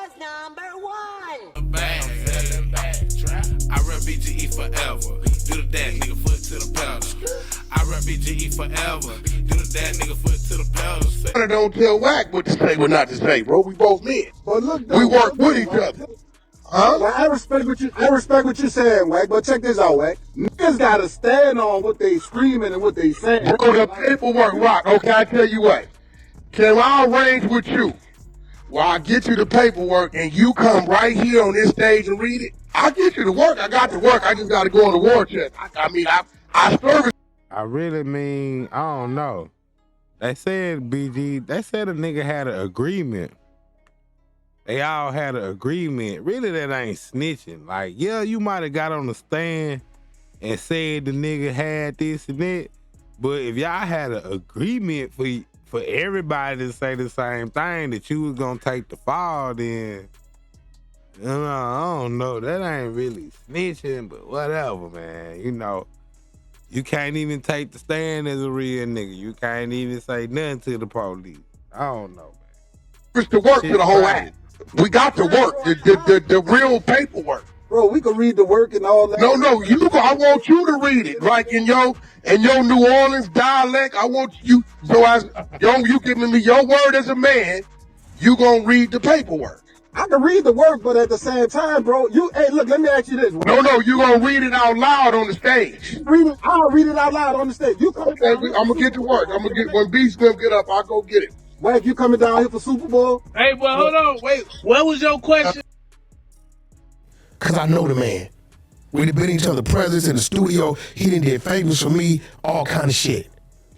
was number one. Bang, I rep BGE forever. Do the that nigga foot to the pedal. I rep BGE forever. Do the that nigga foot to the pedal. I don't tell Wack what to say, what not to say, bro. We both men. But look, we work with each other. Huh? Well, I respect what you're saying, Wack. But check this out, Wack. Niggas gotta stand on what they screaming and what they saying. Bro, the paperwork, Rock. Okay, I tell you what. Can I arrange with you? Well, I get you the paperwork and you come right here on this stage and read it. I get you to work. I got to work. I just got to go on the war chest. I service. I really mean, I don't know. They said they said a nigga had an agreement. They all had an agreement. Really, that ain't snitching. Like, yeah, you might have got on the stand and said the nigga had this and that, but if y'all had an agreement for everybody to say the same thing, that you was gonna take the fall, then you know, I don't know. That ain't really snitching, but whatever, man. You know, you can't even take the stand as a real nigga. You can't even say nothing to the police. I don't know, man. It's the work to the whole act. We got to work, the real paperwork. Bro, we can read the work and all that. No, I want you to read it, like in your New Orleans dialect. I want you, so as you giving me your word as a man, you gonna read the paperwork. I can read the work, but at the same time, bro, hey, look, let me ask you this. No, you gonna read it out loud on the stage. I'll read it out loud on the stage. You come okay, I'm gonna get to work. I'm gonna get, when B Slim get up, I'll go get it. Wack, you coming down here for Super Bowl? Hey, but hold on, wait. What was your question? Cause I know the man. We've been each other presence in the studio. He done did favors for me, all kind of shit.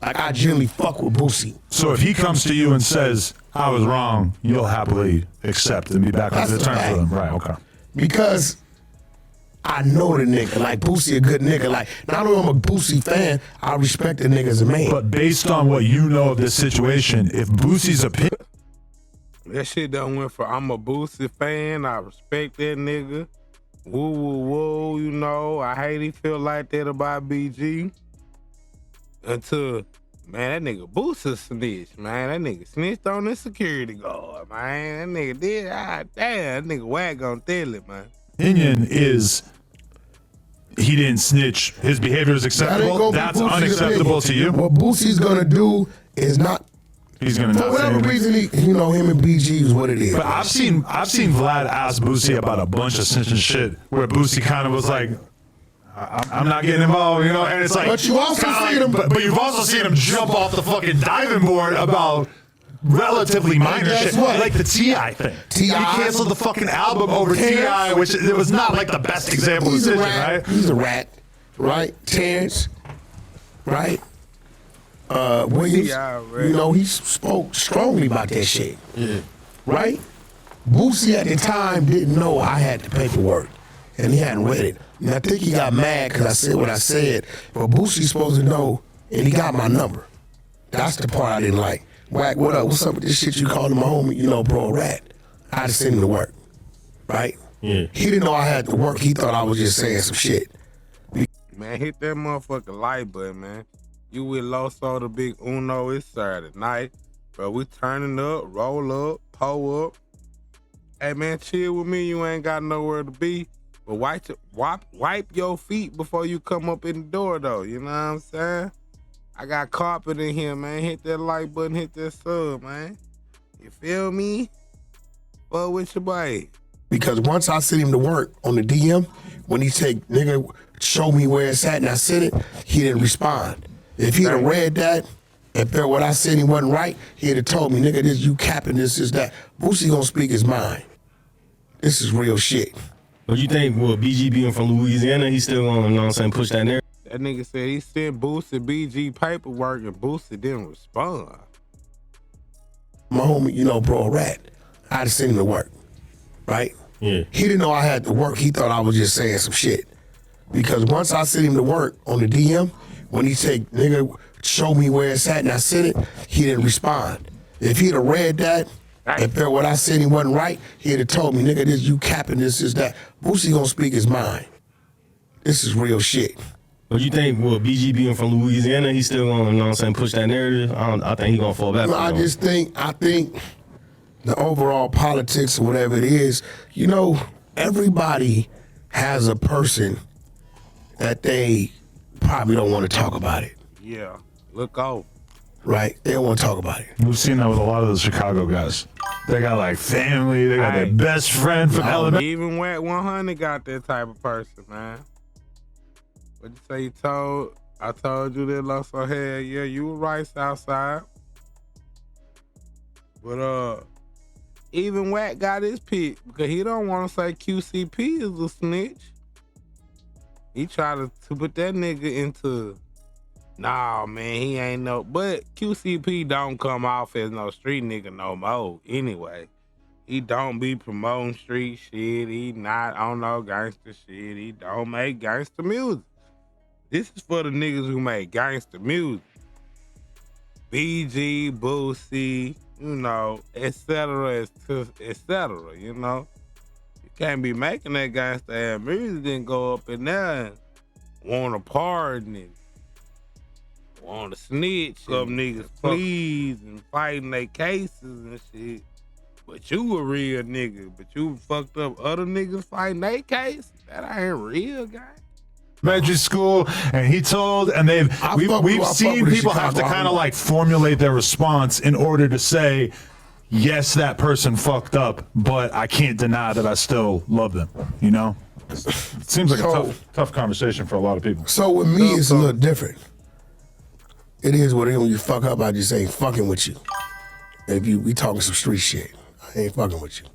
Like, I generally fuck with Boosie. So if he comes to you and says, I was wrong, you'll happily accept and be back on the terms with him. Right, okay. Because I know the nigga. Like, Boosie a good nigga. Like, not only am I a Boosie fan, I respect the nigga as a man. But based on what you know of this situation, if Boosie's opinion... That shit done went for, I'm a Boosie fan, I respect that nigga. Woo, woo, woo, you know, I hate he feel like that about BG. Until, man, that nigga Boosie snitched, man. That nigga snitched on the security guard, man. That nigga did, damn, that nigga Wack gonna tell it, man. Opinion is he didn't snitch. His behavior is acceptable. That's unacceptable to you. What Boosie's gonna do is not. He's gonna for whatever reason, him and BG is what it is. But I've seen Vlad ask Boosie about a bunch of snitching shit where Boosie kind of was like, I'm not getting involved, and it's like. But you also seen him. But you've also seen him jump off the fucking diving board about relatively minor shit, like the T.I. thing. He canceled the fucking album over T.I., which it was not like the best example of snitching, right? He's a rat, right? Terrence, right? Williams, he spoke strongly about that shit, right? Boosie at the time didn't know I had the paperwork, and he hadn't read it. And I think he got mad because I said what I said, but Boosie's supposed to know, and he got my number. That's the part I didn't like. Wack, what up? What's up with this shit you calling my homie, bro, a rat? I had to send him to work, right? Yeah. He didn't know I had to work. He thought I was just saying some shit. Man, hit that motherfucking like button, man. You with LosothaBigUno, it's Saturday night. Bro, we turning up, roll up, pull up. Hey, man, chill with me. You ain't got nowhere to be. But wipe your feet before you come up in the door, though. You know what I'm saying? I got carpet in here, man. Hit that like button, hit that sub, man. You feel me? Fuck with your boy. Because once I sent him to work on the DM, when he said, nigga, show me where it's at, and I sent it, he didn't respond. If he'd have read that and felt what I said he wasn't right, he'd have told me, nigga, this you capping, this is that. Boosie gonna speak his mind. This is real shit. But you think, BG being from Louisiana, he's still gonna, push that narrative? That nigga said he sent Boosie BG paperwork and Boosie didn't respond. My homie, bro, a rat. I had to send him to work, right? Yeah. He didn't know I had to work. He thought I was just saying some shit. Because once I sent him to work on the DM, when he said, nigga, show me where it's at, and I sent it, he didn't respond. If he'd have read that and felt what I said he wasn't right, he'd have told me, nigga, this you capping, this is that. Boosie gonna speak his mind. This is real shit. But you think, BG being from Louisiana, he's still gonna, push that narrative? I think he gonna fall back. No, I think the overall politics or whatever it is, you know, everybody has a person that they probably don't want to talk about it. Yeah. Look out. Right? They don't want to talk about it. We've seen that with a lot of the Chicago guys. They got like family, they got their best friend from elementary. Even Wack 100 got that type of person, man. What you say I told you that Loso had, yeah, you were right, Southside. But even Wack got his pick because he don't want to say QCP is a snitch. He tried to put that nigga into, nah, man, he ain't no, but QCP don't come off as no street nigga no more anyway. He don't be promoting street shit. He not on no gangster shit. He don't make gangster music. This is for the niggas who make gangster music. BG, Boosie, you know, etc., etc., you know. You can't be making that gangster ass music then go up in there and want a pardon and want to snitch up niggas please and fighting their cases and shit. But you a real nigga, but you fucked up other niggas fighting their case? That ain't real, guy. Elementary school, and he told, and we've seen people have to kind of like formulate their response in order to say, yes, that person fucked up, but I can't deny that I still love them. You know, it seems like a tough conversation for a lot of people. So with me, it's a little different. It is what it is. When you fuck up, I just ain't fucking with you. If we talking some street shit, I ain't fucking with you.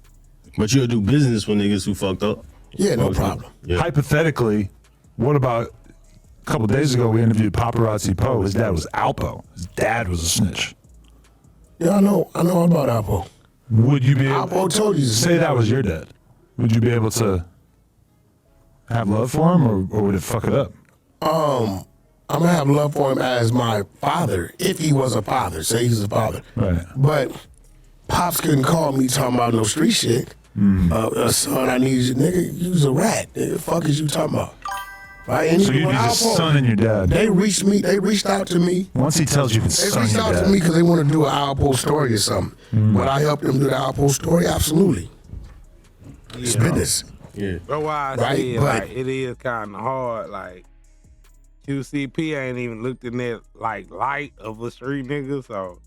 But you'll do business with niggas who fucked up. Yeah, no problem. Yeah. Hypothetically, what about a couple days ago we interviewed Paparazzi Poe. His dad was Alpo. His dad was a snitch. Yeah, I know all about Alpo. Would you be able Alpo told you to say that was your dad? Would you be able to have love for him, or would it fuck it up? I'm gonna have love for him as my father, if he was a father. Say he's a father. Right. But Pops couldn't call me talking about no street shit. Son, I need you, nigga. You's a rat. Nigga, the fuck is you talking about? Right? And so you need your son and your dad. They reached out to me. Once he tells you his son, they reached out to me because they want to do an Alpo story or something. Would I help them do the Alpo story? Absolutely. It's business. Yeah. That's why I say like, it is kind of hard. Like, QCP ain't even looked in that like light of a street nigga, so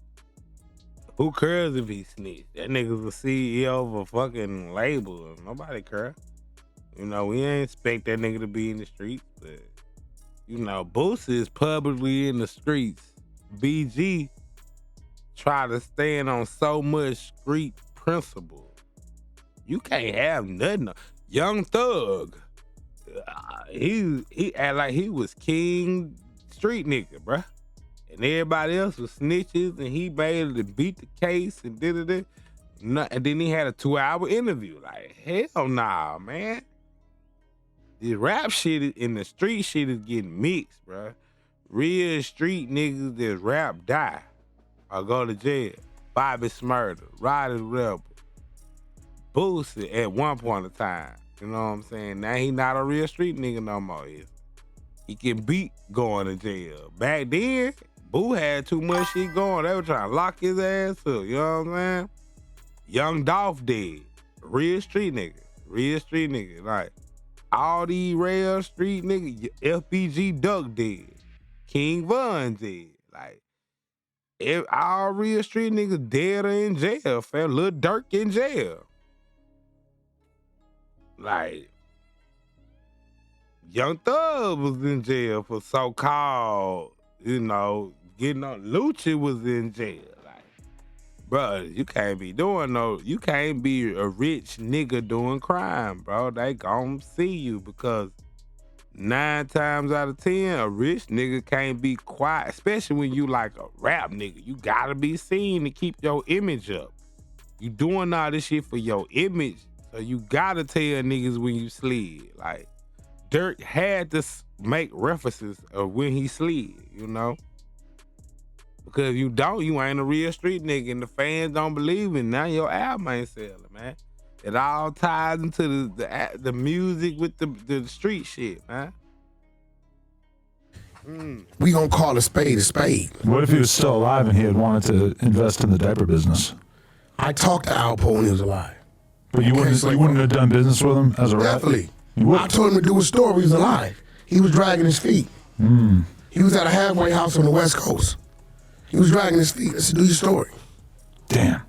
who cares if he snitched? That nigga's the CEO of a fucking label. Nobody care. You know, we ain't expect that nigga to be in the streets, but you know, Boosie is publicly in the streets. BG try to stand on so much street principle. You can't have nothing. Young Thug, he act like he was king street nigga, bruh. And everybody else was snitches, and he made to beat the case and did it. And then he had a 2-hour interview. Like, hell nah, man. The rap shit and the street shit is getting mixed, bruh. Real street niggas that rap die or go to jail. Bobby Smurder, Roddy Rebel, Boosie at one point in time. You know what I'm saying? Now he not a real street nigga no more. He can beat going to jail. Back then, Boo had too much shit going. They were trying to lock his ass up. You know what I'm saying? Young Dolph dead. Real street nigga. Real street nigga. Like, all these real street niggas. FBG Duck dead. King Von dead. Like, all real street niggas dead or in jail. Fam, Lil Durk in jail. Like, Young Thug was in jail for so-called, you know, getting on. Lucci was in jail. Like, bro, you can't be doing you can't be a rich nigga doing crime, bro. They gon' see you because 9 times out of 10, a rich nigga can't be quiet, especially when you like a rap nigga. You gotta be seen to keep your image up. You doing all this shit for your image, so you gotta tell niggas when you slid. Like, Dirk had to make references of when he slid, you know? Because if you don't, you ain't a real street nigga, and the fans don't believe it. Now your album ain't selling, man. It all ties into the music with the street shit, man. We gonna call a spade a spade. What if he was still alive and he had wanted to invest in the diaper business? I talked to Alpo when he was alive. But you wouldn't have done business with him as a rapper? Definitely. You would? I told him to do a story. He was alive. He was dragging his feet. He was at a halfway house on the West Coast. He was dragging his feet. I said, do your story. Damn.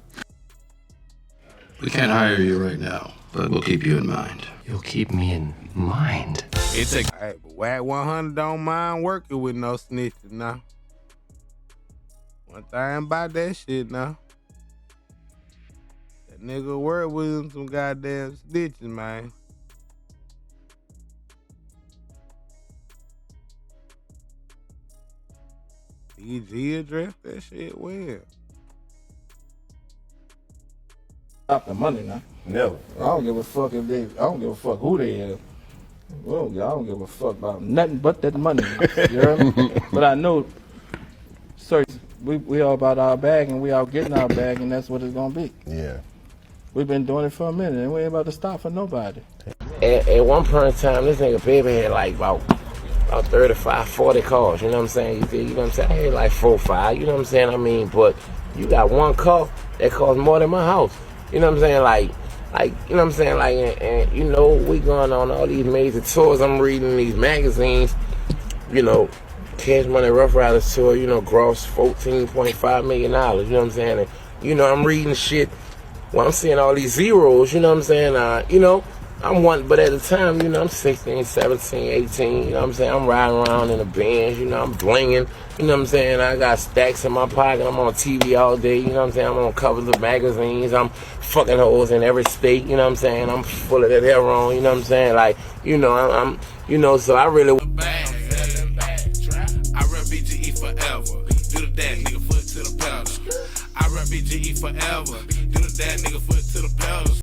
We can't hire you right now, but we'll keep you in mind. You'll keep me in mind. It's a Hey, but Wack 100 don't mind working with no snitches now. One thing about that shit now. That nigga work with some goddamn snitches, man. He addressed that shit well. Stop the money now. Never. I don't give a fuck if they. I don't give a fuck who they is. Well, I don't give a fuck about nothing but that money. You heard me? But I know, sir, we all about our bag and we all getting our bag and that's what it's gonna be. Yeah. We've been doing it for a minute and we ain't about to stop for nobody. At one point in time, this nigga Baby had like about 35, 40 cars, you know what I'm saying? You know what I'm saying? I had like 4, 5, you know what I'm saying? I mean, but you got one car that costs more than my house. You know what I'm saying? Like, you know what I'm saying? Like, and you know, we going on all these major tours. I'm reading these magazines, you know, Cash Money Rough Riders tour, you know, gross $14.5 million, you know what I'm saying? And, you know, I'm reading shit while I'm seeing all these zeros, you know what I'm saying? You know, I'm one, but at the time, you know, I'm 16, 17, 18, you know what I'm saying? I'm riding around in a Benz, you know, I'm blinging, you know what I'm saying? I got stacks in my pocket, I'm on TV all day, you know what I'm saying? I'm on covers of magazines, I'm fucking hoes in every state, you know what I'm saying? I'm full of that heroin, you know what I'm saying? Like, you know, I'm you know, so I really... bad trap. I rep BGE forever. Do the dash, nigga, foot to the pedal. I rep BGE forever. Do the dash, nigga, foot to the pedal.